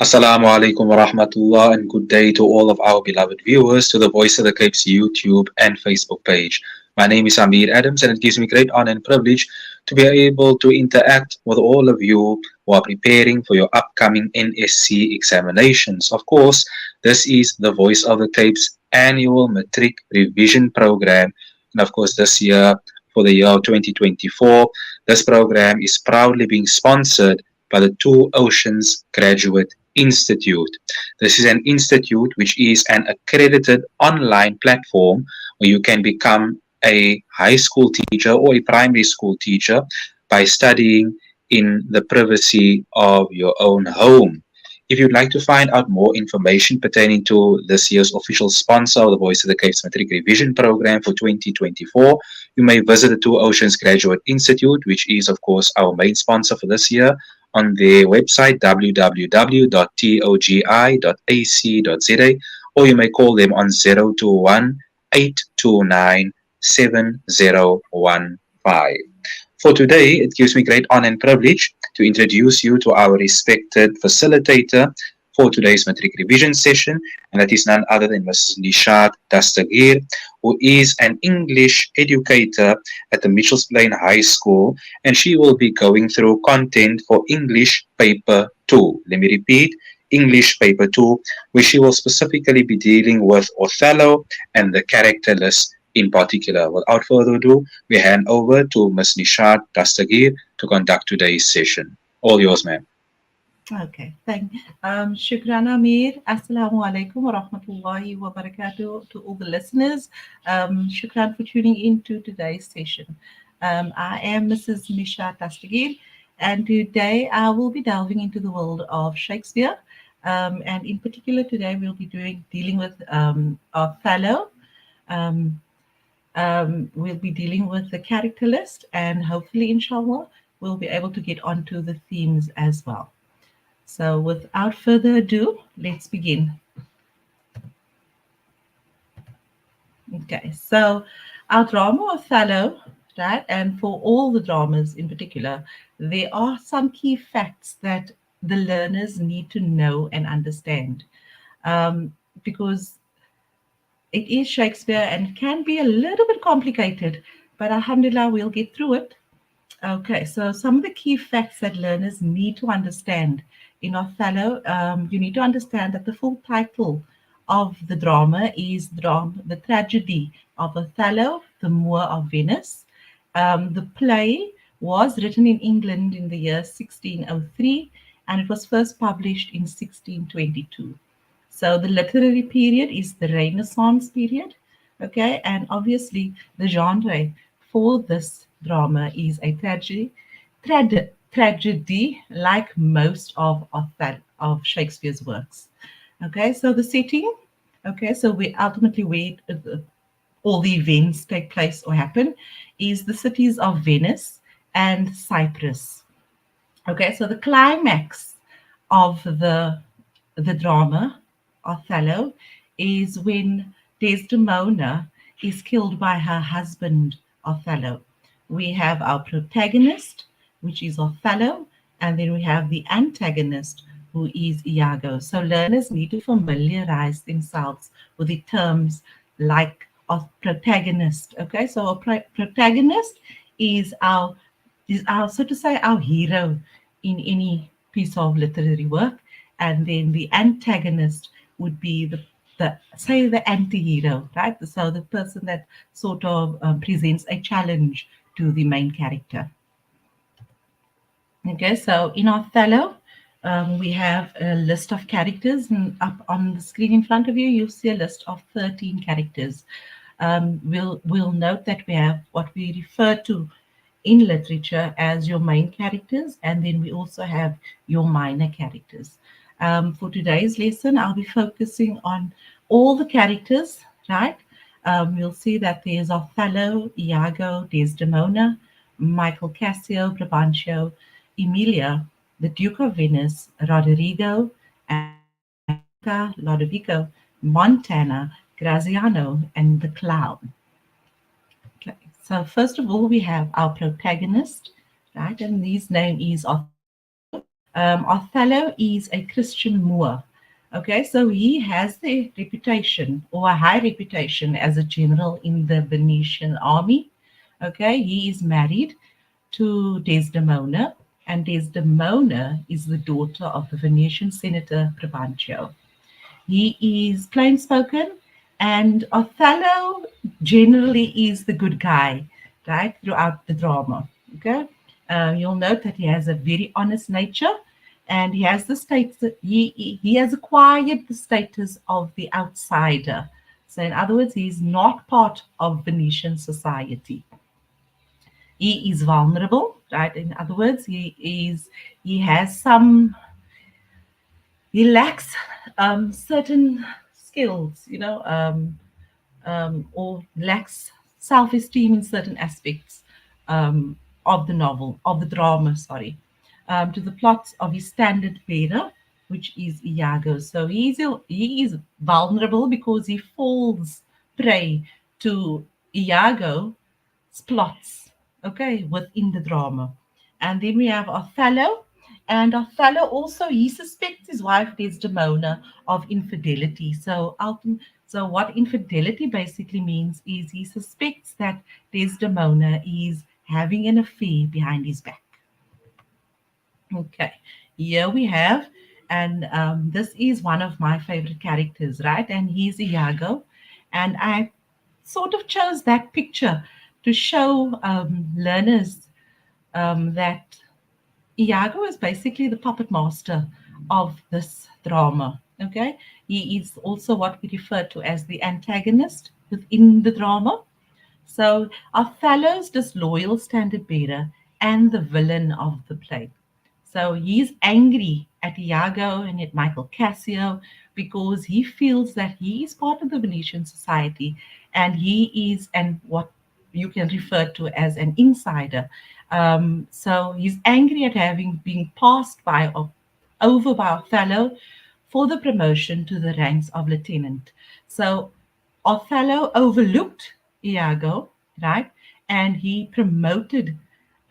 Assalamu alaikum wa rahmatullah and good day to all of our beloved viewers to the Voice of the Cape's YouTube and Facebook page. My name is Amir Adams and it gives me great honor and privilege to be able to interact with all of you who are preparing for your upcoming NSC examinations. Of course, this is the Voice of the Cape's annual Matric revision program. And of course, this year, for the year 2024, this program is proudly being sponsored by the Two Oceans Graduate Institute. This is an institute which is an accredited online platform where you can become a high school teacher or a primary school teacher by studying in the privacy of your own home. If you'd like to find out more information pertaining to this year's official sponsor of the Voice of the Cape's Matric Revision Program for 2024, you may visit the Two Oceans Graduate Institute, which is, of course, our main sponsor for this year, on their website www.togi.ac.za, or you may call them on 021 829 7015. For today, it gives me great honor and privilege to introduce you to our respected facilitator for today's Matric revision session, and that is none other than Mrs. Ni-shaat Dastagir, who is an English educator at the Mitchells Plain High School, and she will be going through content for English Paper 2. Let me repeat, English Paper 2, where she will specifically be dealing with Othello and the character list in particular. Without further ado, we hand over to Ms. Ni-shaat Dastagir to conduct today's session. All yours, ma'am. Okay, thank Shukran Amir. Assalamu alaikum wa rahmatullahi wa barakatuh to all the listeners. Shukran for tuning in to today's session. I am Mrs. Ni-shaat Dastagir, and today I will be delving into the world of Shakespeare. And in particular, today we'll be dealing with Othello. We'll be dealing with the character list, and hopefully, inshallah, we'll be able to get onto the themes as well. So without further ado, let's begin. Okay, so our drama Othello, right, and for all the dramas in particular, there are some key facts that the learners need to know and understand, because it is Shakespeare and can be a little bit complicated, but alhamdulillah, we'll get through it. Okay, so some of the key facts that learners need to understand in Othello, you need to understand that the full title of the drama is the Tragedy of Othello, the Moor of Venice. The play was written in England in the year 1603, and it was first published in 1622. So the literary period is the Renaissance period, okay, and obviously the genre for this drama is a tragedy like most of Shakespeare's works. Okay, so the setting, okay, so we ultimately where all the events take place or happen is the cities of Venice and Cyprus. Okay, so the climax of the drama Othello is when Desdemona is killed by her husband Othello. We have our protagonist, which is Othello, and then we have the antagonist, who is Iago. So learners need to familiarize themselves with the terms like protagonist. Okay, so a protagonist is our so to say our hero in any piece of literary work, and then the antagonist would be the say the anti-hero, right? So the person that sort of presents a challenge to the main character. Okay, so in Othello, we have a list of characters, and up on the screen in front of you, you'll see a list of 13 characters. We'll note that we have what we refer to in literature as your main characters, and then we also have your minor characters. For today's lesson, I'll be focusing on all the characters, right? You'll see that there's Othello, Iago, Desdemona, Michael Cassio, Brabantio, Emilia, the Duke of Venice, Roderigo, Lodovico, Montana, Graziano, and the Clown. Okay, so first of all, we have our protagonist, right? And his name is Othello. Othello is a Christian Moor. Okay, so he has the reputation or a high reputation as a general in the Venetian army. Okay, he is married to Desdemona, and Desdemona is the daughter of the Venetian senator Brabantio. He is plain spoken, and Othello generally is the good guy, right, throughout the drama. Okay, you'll note that he has a very honest nature, and he has the status. He has acquired the status of the outsider. So, in other words, he's not part of Venetian society. He is vulnerable, right? In other words, he has some he lacks certain skills, or lacks self esteem in certain aspects of the novel, of the drama, sorry, to the plots of his standard bearer, which is Iago. So he is vulnerable because he falls prey to Iago's plots, okay, within the drama. And then we have Othello. And Othello also, he suspects his wife Desdemona of infidelity. So what infidelity basically means is he suspects that Desdemona is having an affair behind his back. Okay, here we have, and this is one of my favorite characters, right? And he's Iago. And I sort of chose that picture to show learners that Iago is basically the puppet master of this drama. Okay, he is also what we refer to as the antagonist within the drama. So Othello's disloyal standard bearer and the villain of the play. So he's angry at Iago and at Michael Cassio because he feels that he is part of the Venetian society and he is and what you can refer to as an insider. So he's angry at having been passed by over by Othello for the promotion to the ranks of lieutenant. So Othello overlooked Iago, right? And he promoted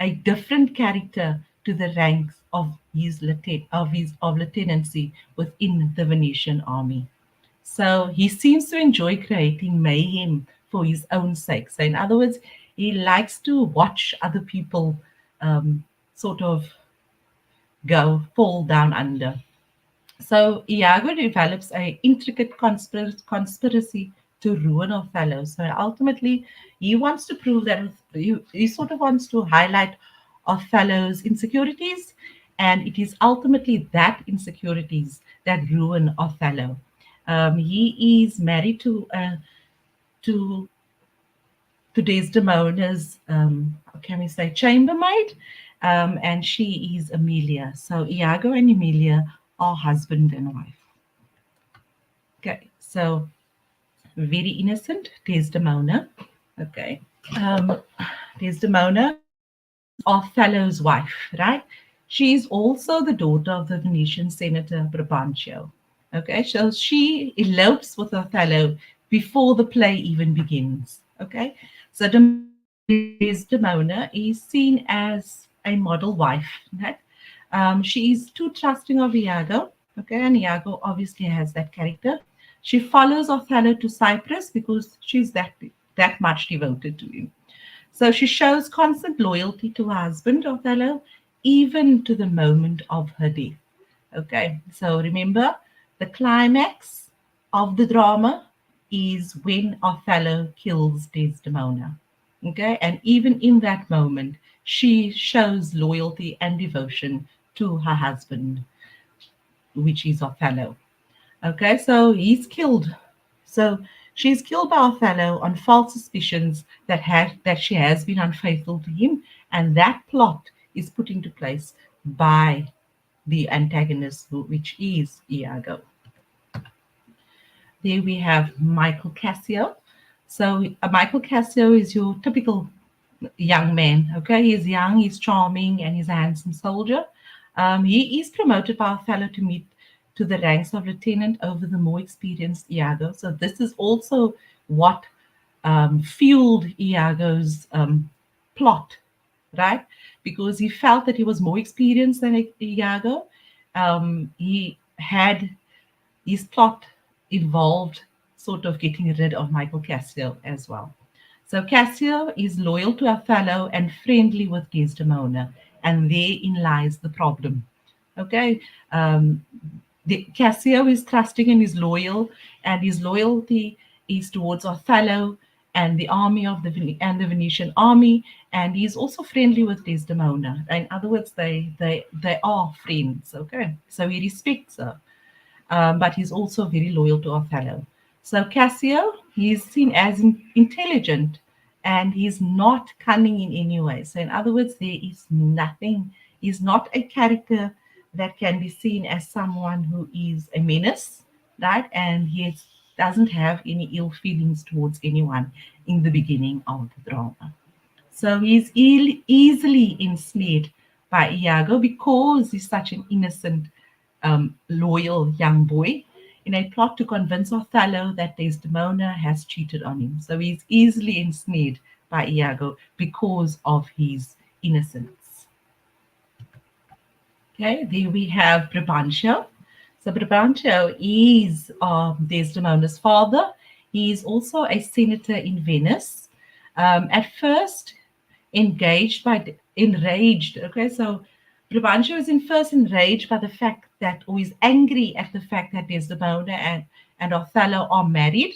a different character to the ranks of his lieutenancy within the Venetian army. So he seems to enjoy creating mayhem for his own sake. So in other words, he likes to watch other people sort of go fall down under. So Iago develops a intricate conspiracy to ruin Othello. So ultimately, he wants to prove that he sort of wants to highlight Othello's insecurities, and it is ultimately that insecurities that ruin Othello. He is married to to Desdemona's, how can we say, chambermaid, and she is Amelia. So Iago and Emilia are husband and wife. Okay, so very innocent, Desdemona. Okay, um, Desdemona is Othello's wife, right? She is also the daughter of the Venetian senator Brabantio. Okay, so she elopes with Othello before the play even begins. Okay, so Desdemona is seen as a model wife. Right? She is too trusting of Iago. Okay, and Iago obviously has that character. She follows Othello to Cyprus because she's that much devoted to him. So she shows constant loyalty to her husband, Othello, even to the moment of her death. Okay, so remember, the climax of the drama is when Othello kills Desdemona. Okay, and even in that moment, she shows loyalty and devotion to her husband, which is Othello. Okay, so he's killed. So she's killed by Othello on false suspicions that she has been unfaithful to him, and that plot is put into place by the antagonist, which is Iago. There we have Michael Cassio. So Michael Cassio is your typical young man. Okay, he's young, he's charming, and he's a handsome soldier. He is promoted by Othello to the ranks of lieutenant over the more experienced Iago. So this is also what fueled Iago's plot right? Because he felt that he was more experienced than Iago. He had his plot involved sort of getting rid of Michael Cassio as well. So Cassio is loyal to Othello and friendly with Desdemona, and therein lies the problem. Okay, um, Cassio is trusting and is loyal, and his loyalty is towards Othello and the army of the Venetian army, and he's also friendly with Desdemona. In other words, they are friends. Okay, so he respects her, but he's also very loyal to Othello. So Cassio, he's seen as intelligent, and he's not cunning in any way. So in other words, there is nothing. He's not a character that can be seen as someone who is a menace, right? And he doesn't have any ill feelings towards anyone in the beginning of the drama. So he's easily ensnared by Iago because he's such an innocent, loyal young boy in a plot to convince Othello that Desdemona has cheated on him. So he's easily ensnared by Iago because of his innocence. Okay, there we have Brabantio. So Brabantio is Desdemona's father. He is also a senator in Venice. At first, enraged. Okay, so Brabantio is in first enraged by the fact that, or is angry at the fact that Desdemona and Othello are married.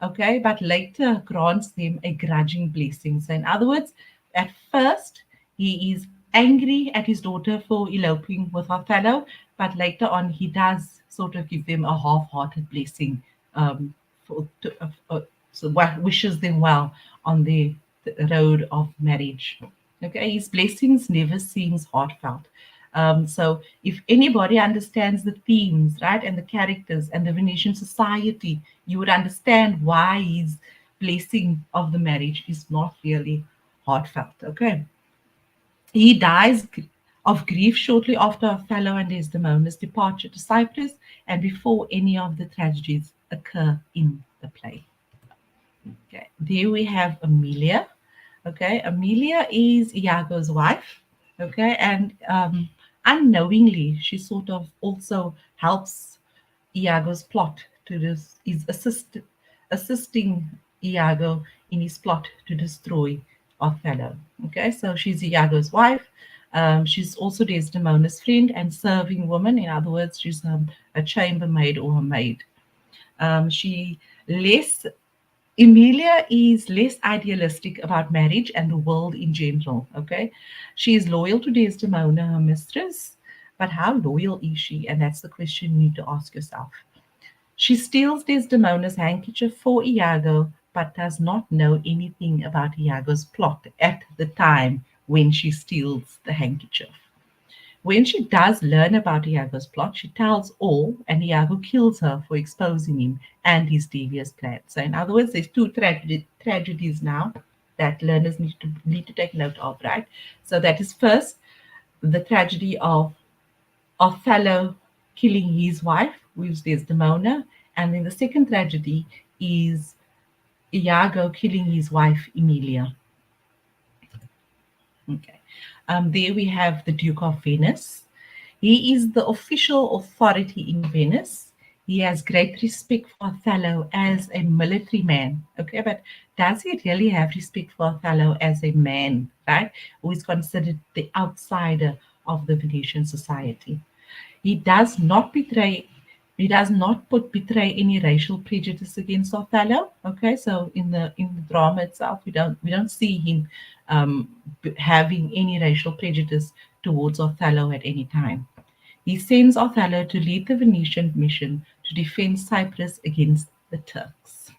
Okay, but later grants them a grudging blessing. So, in other words, at first he is angry at his daughter for eloping with Othello, but later on he does sort of give them a half-hearted blessing, for, to, so wishes them well on the road of marriage. Okay, his blessings never seems heartfelt. So if anybody understands the themes, right, and the characters and the Venetian society, you would understand why his blessing of the marriage is not really heartfelt. Okay, he dies of grief shortly after Othello and Desdemona's departure to Cyprus, and before any of the tragedies occur in the play. Okay, there we have Amelia. Okay, Amelia is Iago's wife. Okay, and unknowingly, she sort of also helps Iago's plot to this, is assisting Iago in his plot to destroy Othello. Okay, so she's Iago's wife. She's also Desdemona's friend and serving woman. In other words, she's a chambermaid or a maid. She less Emilia is less idealistic about marriage and the world in general. Okay, she is loyal to Desdemona, her mistress, but how loyal is she? And that's the question you need to ask yourself. She steals Desdemona's handkerchief for Iago, but does not know anything about Iago's plot at the time when she steals the handkerchief. When she does learn about Iago's plot, she tells all, and Iago kills her for exposing him and his devious plan. So, in other words, there's two tragedies now that learners need to take note of, right? So, that is first the tragedy of Othello killing his wife, who is Desdemona, and then the second tragedy is Iago killing his wife Emilia. Okay. There we have the Duke of Venice. He is the official authority in Venice. He has great respect for Othello as a military man. Okay, but does he really have respect for Othello as a man, right? Who is considered the outsider of the Venetian society? He does not betray. He does not betray any racial prejudice against Othello. Okay, so in the drama itself, we don't see him having any racial prejudice towards Othello at any time. He sends Othello to lead the Venetian mission to defend Cyprus against the Turks.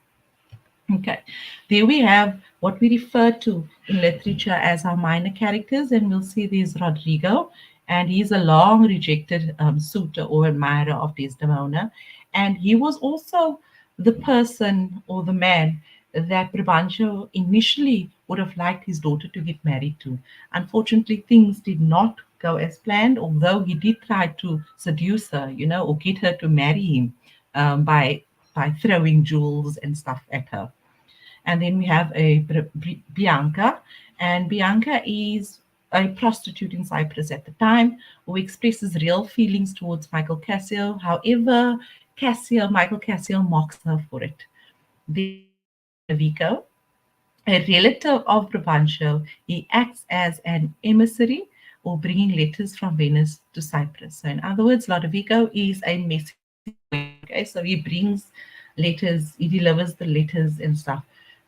Okay, there we have what we refer to in literature as our minor characters, and we'll see there's Rodrigo, and he's a long rejected suitor or admirer of Desdemona, and he was also the person or the man that Brabantio initially would have liked his daughter to get married to. Unfortunately, things did not go as planned, although he did try to seduce her, or get her to marry him by throwing jewels and stuff at her. And then we have a Bianca, and Bianca is a prostitute in Cyprus at the time, who expresses real feelings towards Michael Cassio. However, Michael Cassio mocks her for it. Then we have Lodovico, a relative of Brabantio. He acts as an emissary or bringing letters from Venice to Cyprus. So, in other words, Lodovico is a messenger boy. Okay, so he brings letters, he delivers the letters and stuff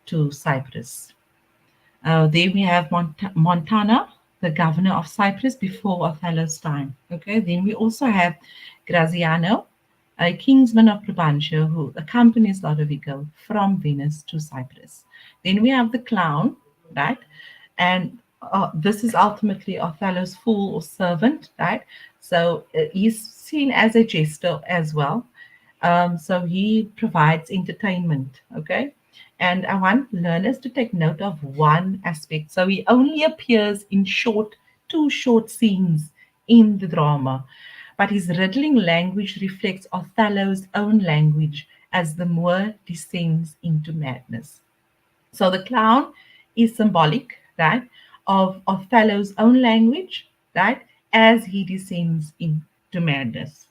to Cyprus. Then we have Montana, the governor of Cyprus before Othello's time. Okay, then we also have Graziano, a kingsman of Brabantio who accompanies Lodovico from Venice to Cyprus. Then we have the clown, right? And this is ultimately Othello's fool or servant, right? So he's seen as a jester as well. So he provides entertainment, okay? And I want learners to take note of one aspect. So he only appears in two short scenes in the drama, but his riddling language reflects Othello's own language as the Moor descends into madness. So the clown is symbolic, right, of Othello's own language, right, as he descends into madness.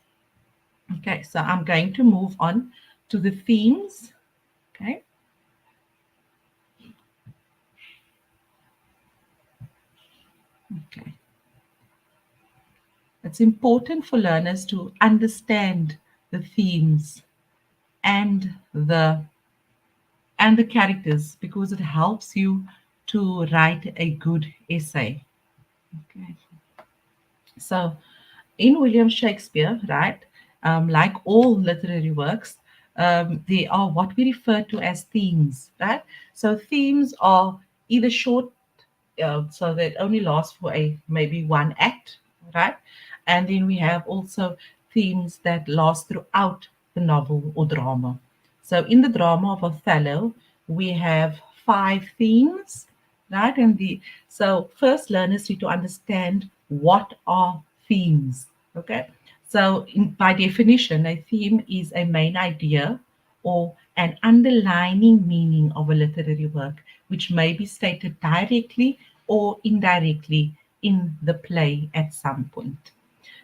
Okay, so I'm going to move on to the themes. Okay, okay. It's important for learners to understand the themes and the characters because it helps you to write a good essay. Okay. So, in William Shakespeare, right, like all literary works, they are what we refer to as themes, right? So, themes are either short, so that only last for a maybe one act, right? And then we have also themes that last throughout the novel or drama. So, in the drama of Othello, we have five themes, right? And the so first learners need to understand what are themes. Okay. So by definition, a theme is a main idea or an underlining meaning of a literary work, which may be stated directly or indirectly in the play at some point.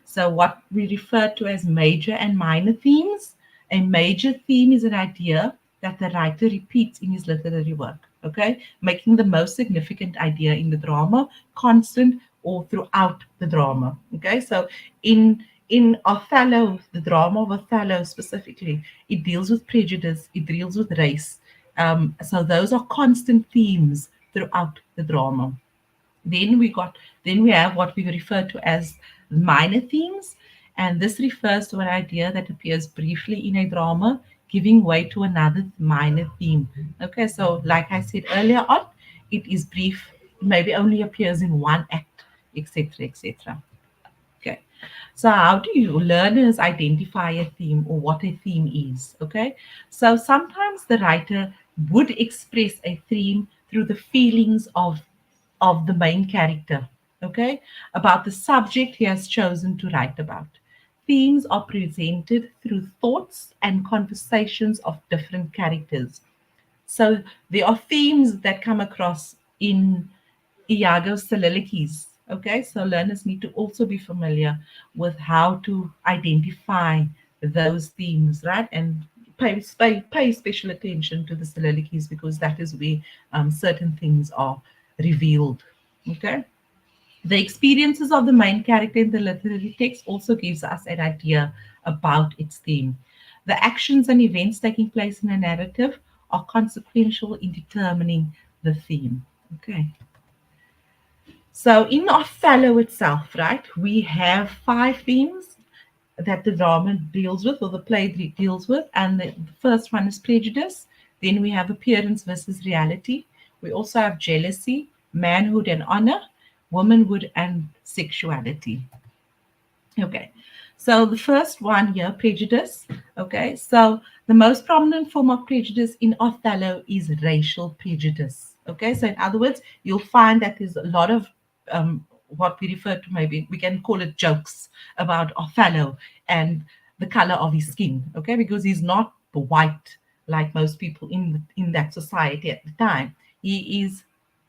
So, what we refer to as major and minor themes. A major theme is an idea that the writer repeats in his literary work, okay, making the most significant idea in the drama constant or throughout the drama. Okay, so in Othello, the drama of Othello specifically, it deals with prejudice, it deals with race. So those are constant themes throughout the drama. Then we have what we refer to as minor themes, and this refers to an idea that appears briefly in a drama, giving way to another minor theme. Okay, so like I said earlier on, it is brief, maybe only appears in one act, etc., etc. Okay. So how do you learners identify a theme or what a theme is? Okay. So sometimes the writer would express a theme through the feelings of the main character, okay, about the subject he has chosen to write about. Themes are presented through thoughts and conversations of different characters. So there are themes that come across in Iago's soliloquies. Okay, so learners need to also be familiar with how to identify those themes, right? And pay special attention to the soliloquies because that is where certain things are revealed. Okay. The experiences of the main character in the literary text also gives us an idea about its theme. The actions and events taking place in a narrative are consequential in determining the theme. Okay. So in Othello itself, right, we have five themes that the drama deals with or the play deals with. And the first one is prejudice. Then we have appearance versus reality. We also have jealousy, manhood and honor, womanhood and sexuality. Okay. So the first one here, prejudice. Okay. So the most prominent form of prejudice in Othello is racial prejudice. Okay. So in other words, you'll find that there's a lot of what we refer to, maybe we can call it jokes about Othello and the color of his skin. Okay. Because he's not white like most people in that society at the time. He is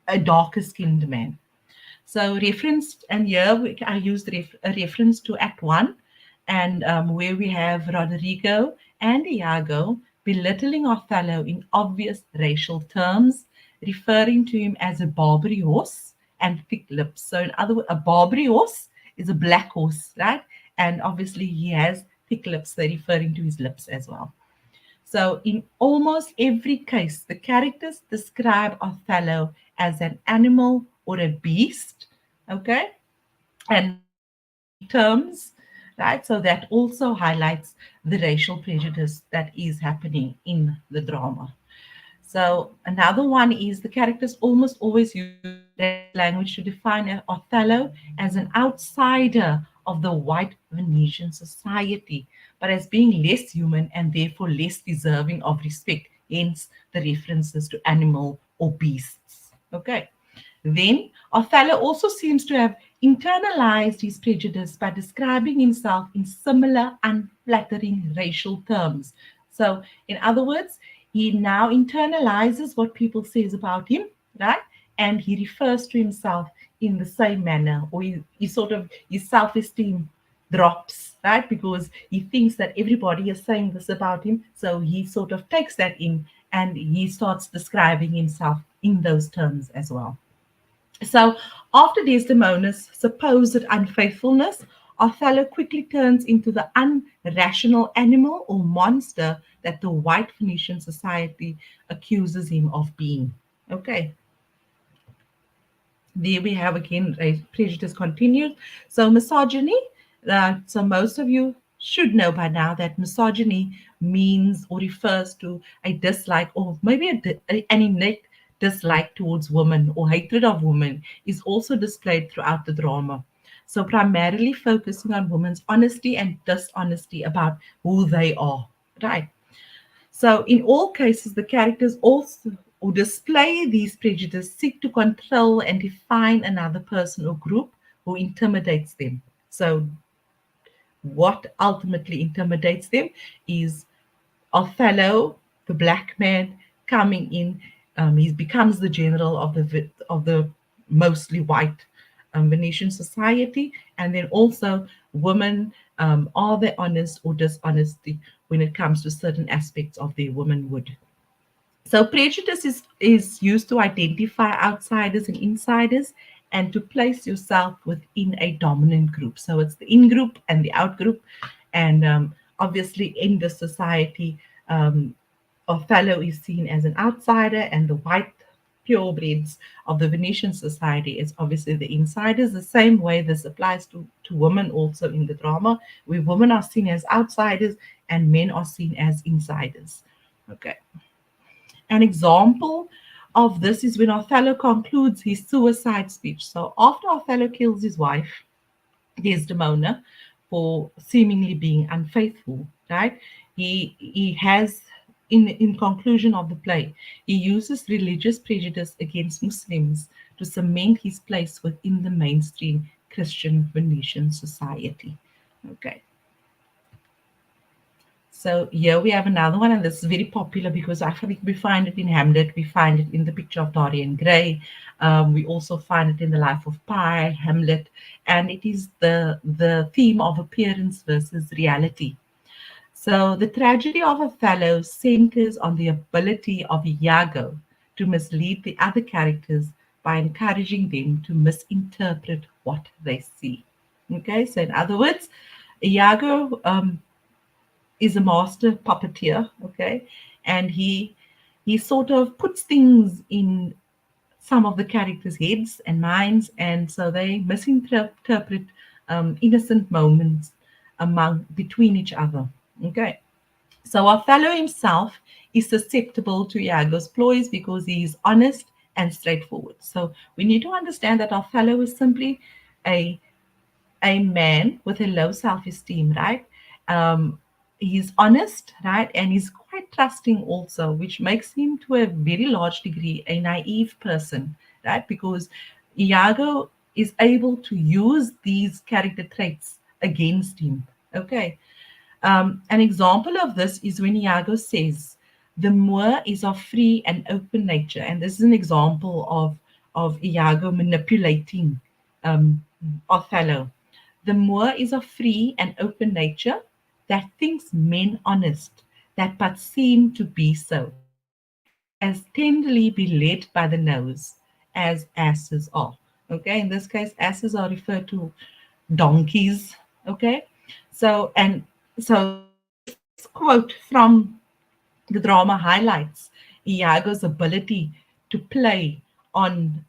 a darker skinned man. So referenced, and here I used a reference to Act 1, and where we have Rodrigo and Iago belittling Othello in obvious racial terms, referring to him as a Barbary horse and thick lips. So in other words, a Barbary horse is a black horse, right? And obviously he has thick lips. They're referring to his lips as well. So, in almost every case, the characters describe Othello as an animal or a beast, okay, and terms, right? So, that also highlights the racial prejudice that is happening in the drama. So another one is the characters almost always use direct language to define Othello as an outsider of the white Venetian society, but as being less human and therefore less deserving of respect, hence the references to animal or beasts. Okay. Then Othello also seems to have internalized his prejudice by describing himself in similar unflattering racial terms. So, in other words, he now internalizes what people says about him, right? And he refers to himself in the same manner, or he sort of his self-esteem drops, right? Because he thinks that everybody is saying this about him, so he sort of takes that in and he starts describing himself in those terms as well. So, after Desdemona's supposed unfaithfulness, Othello quickly turns into the unrational animal or monster that the white Phoenician society accuses him of being. Okay, there we have again prejudice continues. So misogyny. So most of you should know by now that misogyny means or refers to a dislike or maybe an innate dislike towards women or hatred of women is also displayed throughout the drama. So primarily focusing on women's honesty and dishonesty about who they are. Right. So, in all cases, the characters also who display these prejudices seek to control and define another person or group who intimidates them. So, what ultimately intimidates them is Othello, the black man, coming in. He becomes the general of the mostly white Venetian society, and then also women, are they honest or dishonesty when it comes to certain aspects of their womanhood. So prejudice is used to identify outsiders and insiders and to place yourself within a dominant group. So it's the in group and the out group. And obviously, in the society, um, Othello is seen as an outsider, and the white purebreds of the Venetian society is obviously the insiders. The same way this applies to women also in the drama, where women are seen as outsiders and men are seen as insiders. Okay. An example of this is when Othello concludes his suicide speech. So after Othello kills his wife, Desdemona, for seemingly being unfaithful, right? He has in conclusion of the play, he uses religious prejudice against Muslims to cement his place within the mainstream Christian Venetian society. Okay. So here we have another one, and this is very popular because I think we find it in Hamlet, we find it in the picture of Dorian Gray, we also find it in the Life of Pi, Hamlet, and it is the theme of appearance versus reality. So the tragedy of Othello centers on the ability of Iago to mislead the other characters by encouraging them to misinterpret what they see. Okay, so in other words, Iago is a master puppeteer, okay, and he sort of puts things in some of the characters' heads and minds, and so they misinterpret innocent moments among between each other. Okay, so Othello himself is susceptible to Iago's ploys because he is honest and straightforward. So we need to understand that Othello is simply a a man with a low self-esteem, right? Um, he's honest, right? And he's quite trusting also, which makes him to a very large degree a naive person, right? Because Iago is able to use these character traits against him. Okay. An example of this is when Iago says, the Moor is of free and open nature. And this is an example of Iago manipulating um, Othello. The Moor is of free and open nature, that thinks men honest, that but seem to be so, as tenderly be led by the nose, as asses are. Okay, in this case, asses are referred to donkeys. Okay, so this quote from the drama highlights Iago's ability to play on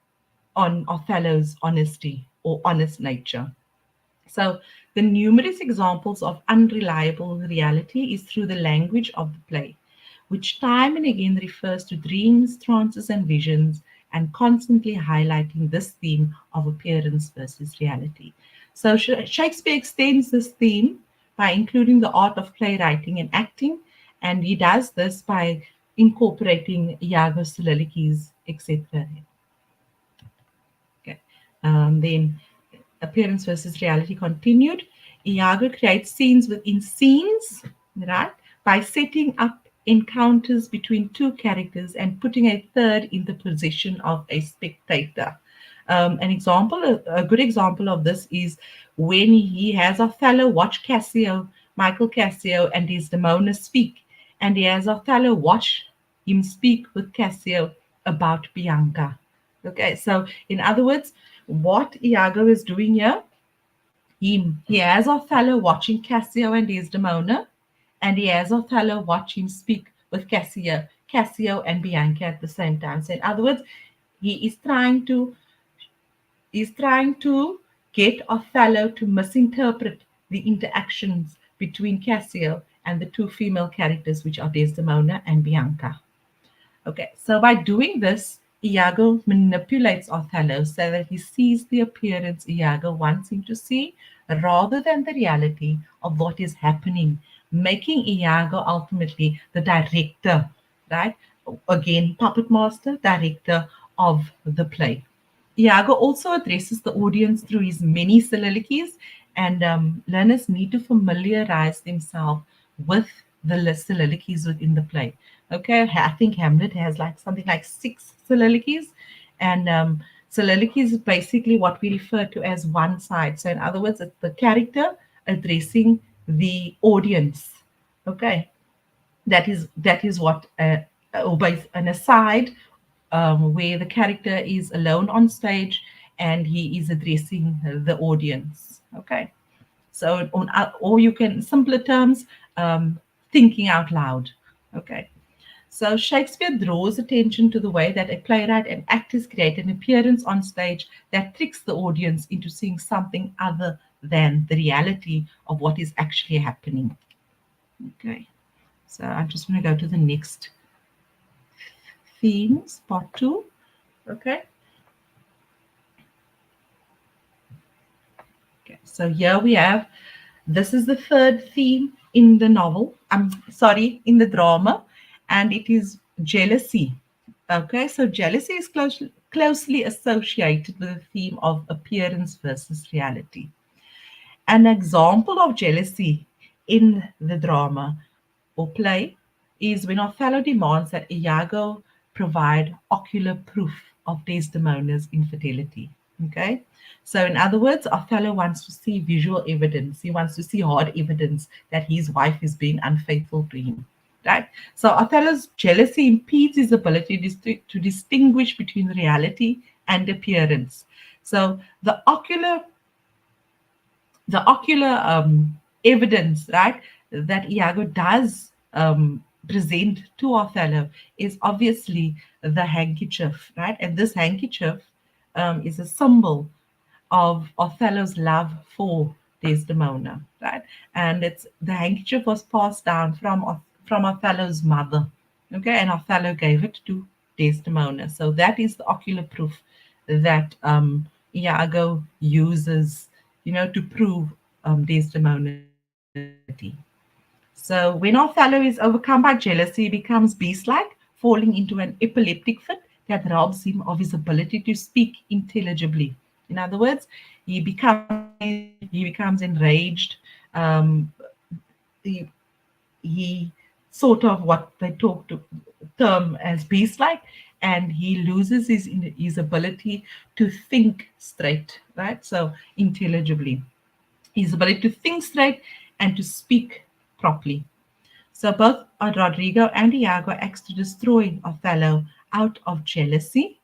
Othello's honesty or honest nature. So, the numerous examples of unreliable reality is through the language of the play, which time and again refers to dreams, trances, and visions, and constantly highlighting this theme of appearance versus reality. So, Shakespeare extends this theme by including the art of playwriting and acting, and he does this by incorporating Iago's soliloquies, etc. Okay. Then appearance versus reality continued. Iago creates scenes within scenes, right? By setting up encounters between two characters and putting a third in the position of a spectator. A good example of this is when he has Othello watch Michael Cassio, and Desdemona speak, and he has Othello watch him speak with Cassio about Bianca. Okay, so in other words, what Iago is doing here, he has Othello watching Cassio and Desdemona, and he has Othello watch him speak with Cassio and Bianca at the same time. So in other words, he is trying to get Othello to misinterpret the interactions between Cassio and the two female characters, which are Desdemona and Bianca. Okay, so by doing this, Iago manipulates Othello so that he sees the appearance Iago wants him to see rather than the reality of what is happening, making Iago ultimately the director, right? Again, puppet master, director of the play. Iago also addresses the audience through his many soliloquies, and learners need to familiarize themselves with the soliloquies within the play. Okay, I think Hamlet has like something like six soliloquies, and soliloquies is basically what we refer to as one side. So, in other words, it's the character addressing the audience. Okay, that is what or an aside where the character is alone on stage and he is addressing the audience. Okay, so or you can, in simpler terms, thinking out loud. Okay, so Shakespeare draws attention to the way that a playwright and actors create an appearance on stage that tricks the audience into seeing something other than the reality of what is actually happening. Okay, so I'm just going to go to the next themes, part two. Okay. Okay. So here we have, this is the third theme in the novel. I'm sorry, in the drama, and it is jealousy. Okay. So jealousy is closely associated with the theme of appearance versus reality. An example of jealousy in the drama or play is when Othello demands that Iago provide ocular proof of Desdemona's infidelity. Okay, so in other words, Othello wants to see visual evidence. He wants to see hard evidence that his wife is being unfaithful to him. Right. So Othello's jealousy impedes his ability to distinguish between reality and appearance. So the ocular evidence, right, that Iago does present to Othello is obviously the handkerchief, right? And this handkerchief is a symbol of Othello's love for Desdemona, right? And it's the handkerchief was passed down from Othello's mother, okay, and Othello gave it to Desdemona. So that is the ocular proof that Iago uses, to prove Desdemona's infidelity. So when Othello is overcome by jealousy, he becomes beast-like, falling into an epileptic fit that robs him of his ability to speak intelligibly. In other words, he becomes enraged. He, he sort of what they talk to term as beast-like, and he loses his ability to think straight, right? So intelligibly, his ability to think straight and to speak properly. So both Rodrigo and Iago acts to destroy Othello out of jealousy,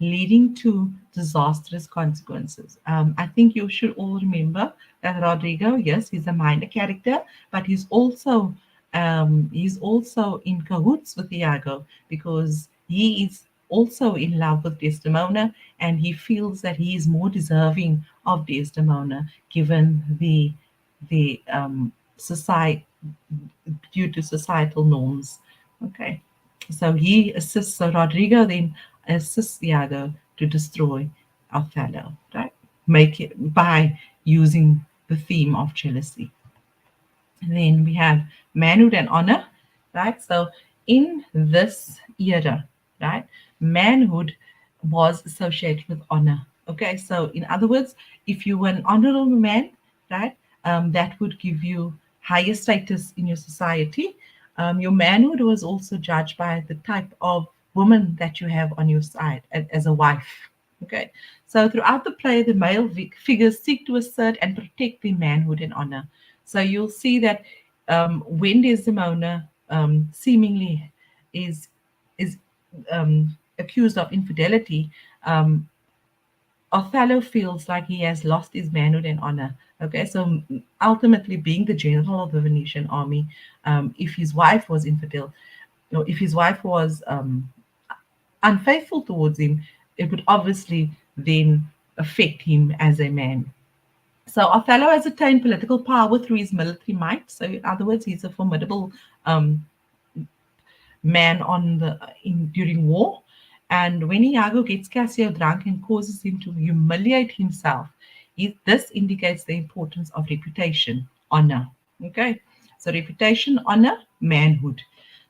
leading to disastrous consequences. I think you should all remember that Rodrigo, yes, he's a minor character, but he's also in cahoots with Iago because he is also in love with Desdemona, and he feels that he is more deserving of Desdemona given the society, due to societal norms. Okay, so he assists. So Rodrigo then assists Iago to destroy Othello, right? Make it by using the theme of jealousy. And then we have manhood and honor, right? So in this era, right, manhood was associated with honor. Okay, so in other words, if you were an honorable man, right, that would give you higher status in your society. Your manhood was also judged by the type of woman that you have on your side as a wife. Okay, so throughout the play, the male figures seek to assert and protect their manhood and honor. So you'll see that when Desdemona seemingly is accused of infidelity, um, Othello feels like he has lost his manhood and honor. Okay, so ultimately, being the general of the Venetian army, if his wife was infidel, or if his wife was unfaithful towards him, it would obviously then affect him as a man. So Othello has attained political power through his military might. So in other words, he's a formidable um, man on the during war. And when Iago gets Cassio drunk and causes him to humiliate himself, this indicates the importance of reputation, honor. Okay, so reputation, honor, manhood.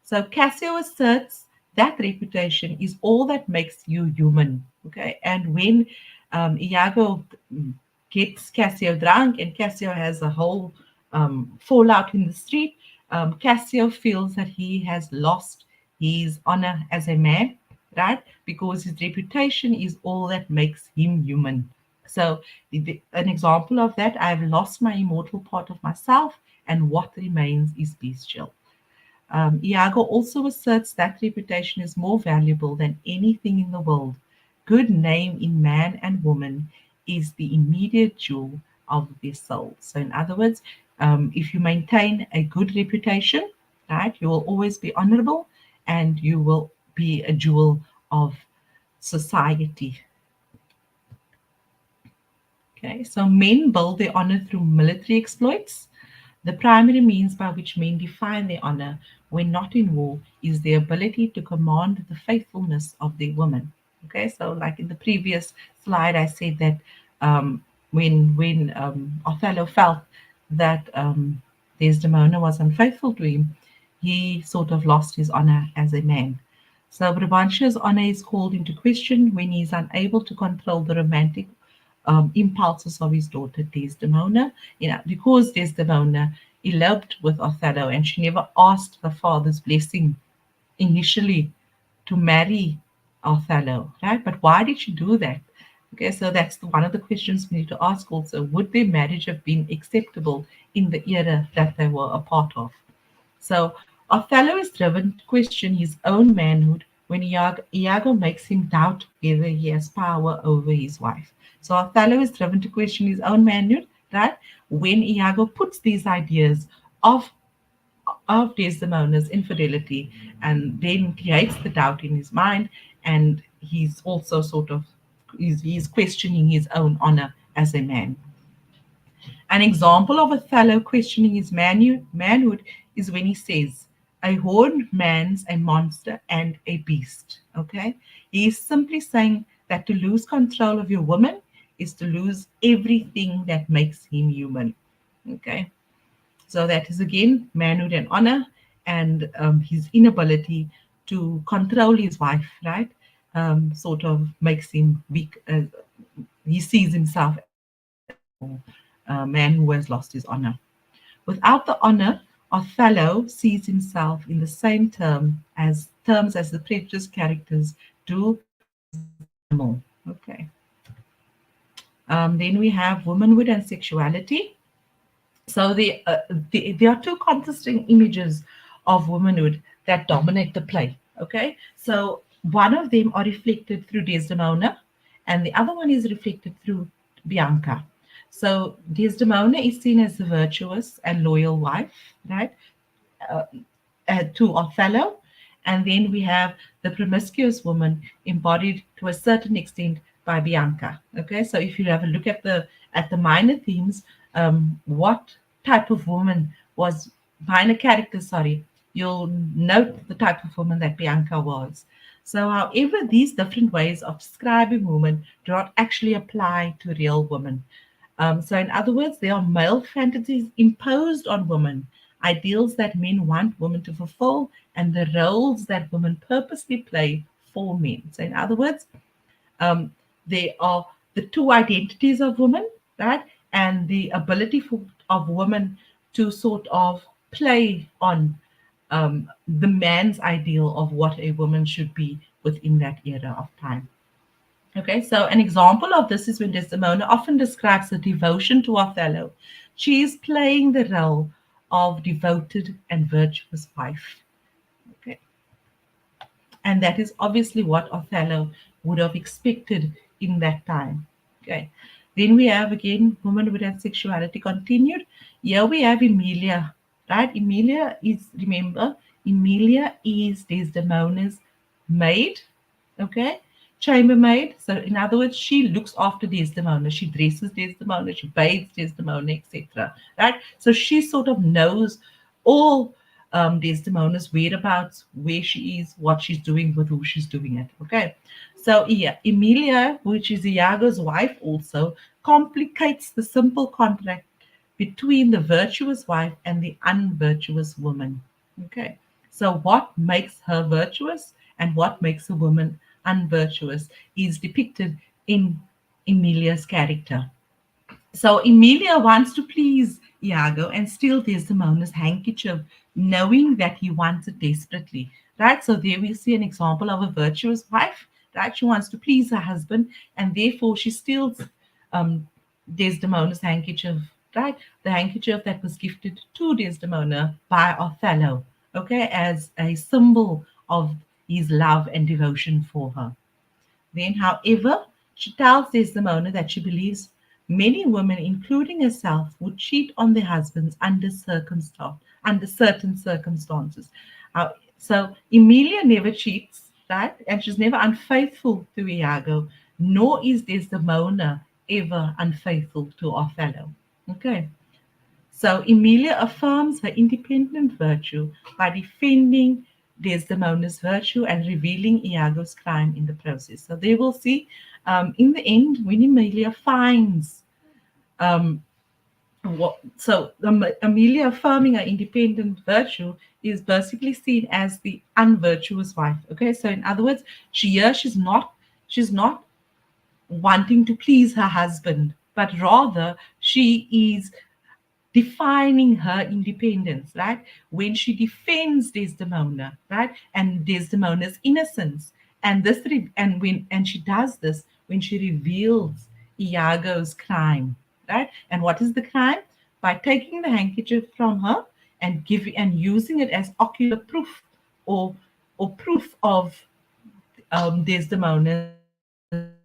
So Cassio asserts that reputation is all that makes you human. Okay, and when Iago gets Cassio drunk and Cassio has a whole fallout in the street, Cassio feels that he has lost his honor as a man, right? Because his reputation is all that makes him human. So, an example of that, I've lost my immortal part of myself, and what remains is bestial. Iago also asserts that reputation is more valuable than anything in the world. Good name in man and woman is the immediate jewel of their soul. So, in other words, if you maintain a good reputation, right, you will always be honorable and you will be a jewel of society. Okay, so men build their honor through military exploits. The primary means by which men define their honor when not in war is their ability to command the faithfulness of their women. Okay, so like in the previous slide, I said that when Othello felt that Desdemona was unfaithful to him, he sort of lost his honor as a man. So Brabantio's honor is called into question when he is unable to control the romantic impulses of his daughter Desdemona. Because Desdemona eloped with Othello and she never asked her father's blessing initially to marry Othello, right? But why did she do that? Okay, so that's one of the questions we need to ask also. Would their marriage have been acceptable in the era that they were a part of? So Othello is driven to question his own manhood when Iago makes him doubt whether he has power over his wife. So Othello is driven to question his own manhood, right? When Iago puts these ideas of Desdemona's infidelity and then creates the doubt in his mind, and he's also sort of he's questioning his own honor as a man. An example of Othello questioning his manhood is when he says, "A horned man's a monster and a beast." Okay? He is simply saying that to lose control of your woman is to lose everything that makes him human. Okay? So that is again manhood and honor, and his inability to control his wife, right? Sort of makes him weak. He sees himself as a vulnerable man who has lost his honor. Without the honor, Othello sees himself in the same terms as the previous characters do as the animal. Okay. Then we have womanhood and sexuality. So there are two contrasting images of womanhood that dominate the play. Okay, so one of them are reflected through Desdemona, and the other one is reflected through Bianca. So Desdemona is seen as the virtuous and loyal wife, right? uh, to Othello. And then we have the promiscuous woman embodied to a certain extent by Bianca. Okay, so if you have a look at the minor themes, what type of woman was minor character? Sorry, you'll note the type of woman that Bianca was. So, however, these different ways of describing women do not actually apply to real women. So, in other words, there are male fantasies imposed on women, ideals that men want women to fulfill, and the roles that women purposely play for men. So, in other words, um, they are the two identities of women, right? And the ability of women to sort of play on the man's ideal of what a woman should be within that era of time. Okay, so an example of this is when Desdemona often describes her devotion to Othello. She is playing the role of devoted and virtuous wife. Okay, and that is obviously what Othello would have expected in that time. Okay, then we have again womanhood and sexuality continued. Here we have Emilia, right? Emilia is Desdemona's maid, okay, chambermaid. So in other words, she looks after Desdemona, she dresses Desdemona, she bathes Desdemona, etc. Right? So she sort of knows all Desdemona's whereabouts, where she is, what she's doing, with who she's doing it. Okay. So yeah, Emilia, which is Iago's wife, also complicates the simple contract between the virtuous wife and the unvirtuous woman. Okay. So what makes her virtuous and what makes a woman unvirtuous is depicted in Emilia's character. So Emilia wants to please Iago and steal Desdemona's handkerchief, knowing that he wants it desperately. Right? So there we see an example of a virtuous wife. Right? She wants to please her husband, and therefore she steals um, Desdemona's handkerchief. Right? The handkerchief that was gifted to Desdemona by Othello. Okay, as a symbol of his love and devotion for her. Then, however, she tells Desdemona that she believes many women, including herself, would cheat on their husbands under certain circumstances. So Emilia never cheats, right? And she's never unfaithful to Iago, nor is Desdemona ever unfaithful to Othello. Okay. So Emilia affirms her independent virtue by defending Desdemona's virtue and revealing Iago's crime in the process. So they will see in the end when Emilia finds um, Amelia affirming her independent virtue is basically seen as the unvirtuous wife. Okay, so in other words, she's not wanting to please her husband, but rather she is defining her independence, right? When she defends Desdemona, right, and Desdemona's innocence, and and she does this when she reveals Iago's crime, right? And what is the crime? By taking the handkerchief from her and using it as ocular proof or proof of Desdemona's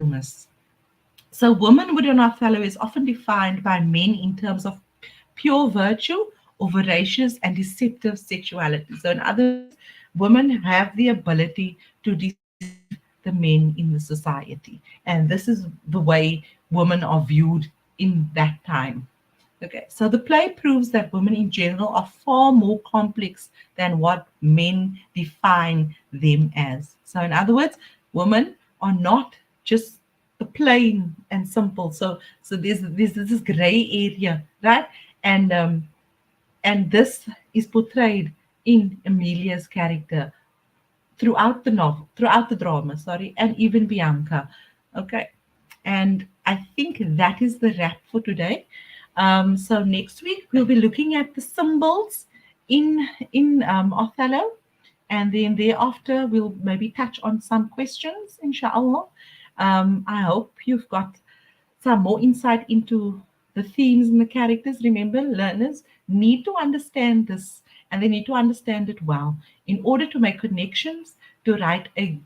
illness. So, womanhood in Othello is often defined by men in terms of pure virtue or voracious and deceptive sexuality. So, in other words, women have the ability to deceive the men in the society. And this is the way women are viewed in that time. Okay, so the play proves that women in general are far more complex than what men define them as. So, in other words, women are not just the plain and simple. So there's this gray area, right? And this is portrayed in Emilia's character throughout the novel, throughout the drama, sorry, and even Bianca. Okay. And I think that is the wrap for today. So next week we'll be looking at the symbols in Othello, And then thereafter, we'll maybe touch on some questions, inshallah. I hope you've got some more insight into the themes and the characters. Remember, learners need to understand this and they need to understand it well in order to make connections to write a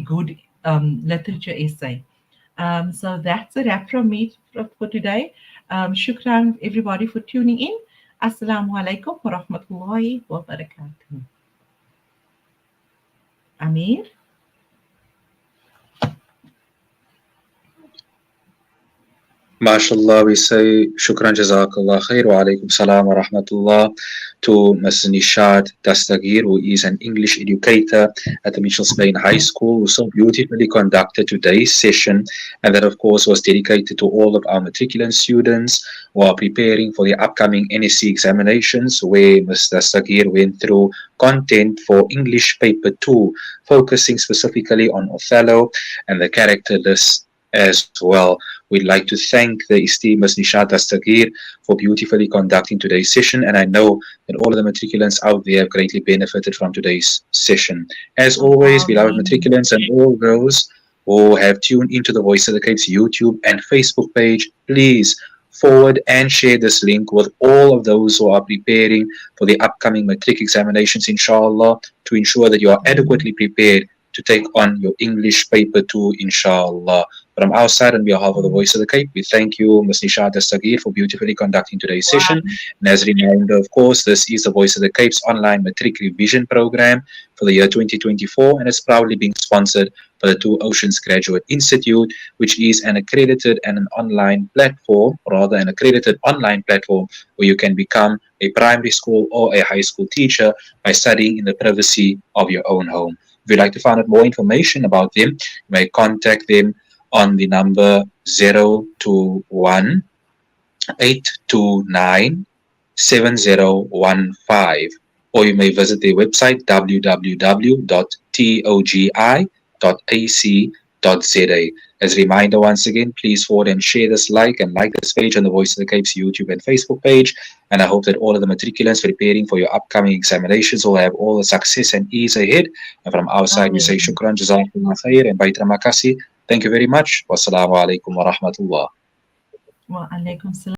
good literature essay. So that's a wrap from me for today. Shukran everybody for tuning in. Assalamu alaikum wa rahmatullahi wa barakatuh. Amir? MashaAllah, we say shukran jazakallah khair wa alaikum salam wa rahmatullah to Ms. Ni-shaat Dastagir, who is an English educator at the Mitchells Plain High School, who so beautifully conducted today's session. And that, of course, was dedicated to all of our matriculant students who are preparing for the upcoming NSC examinations, where Ms. Dastagir went through content for English Paper 2, focusing specifically on Othello and the character list as well. We'd like to thank the esteemed Ms. Ni-shaat Dastagir for beautifully conducting today's session, and I know that all of the matriculants out there have greatly benefited from today's session. As always, beloved matriculants and all those who have tuned into the Voice of the Cape's YouTube and Facebook page, please forward and share this link with all of those who are preparing for the upcoming matric examinations, inshallah, to ensure that you are adequately prepared to take on your English paper 2, inshallah. From our side, on behalf of the Voice of the Cape, we thank you, Ms. Ni-shaat Dastagir, for beautifully conducting today's session. And as a reminder, of course, this is the Voice of the Cape's online matric revision program for the year 2024, and it's proudly being sponsored by the Two Oceans Graduate Institute, which is an accredited and an online platform, rather an accredited online platform where you can become a primary school or a high school teacher by studying in the privacy of your own home. If you'd like to find out more information about them, you may contact them on the number 021 829 7015, or you may visit their website www.togi.ac.za. As a reminder, once again, please forward and share this like this page on the Voice of the Cape's YouTube and Facebook page. And I hope that all of the matriculants preparing for your upcoming examinations will have all the success and ease ahead. And from our side, we say shukran, jazakallah khair, and baitra makasi. Thank you very much. Wassalamu alaikum wa rahmatullah. Wa alaikum salam.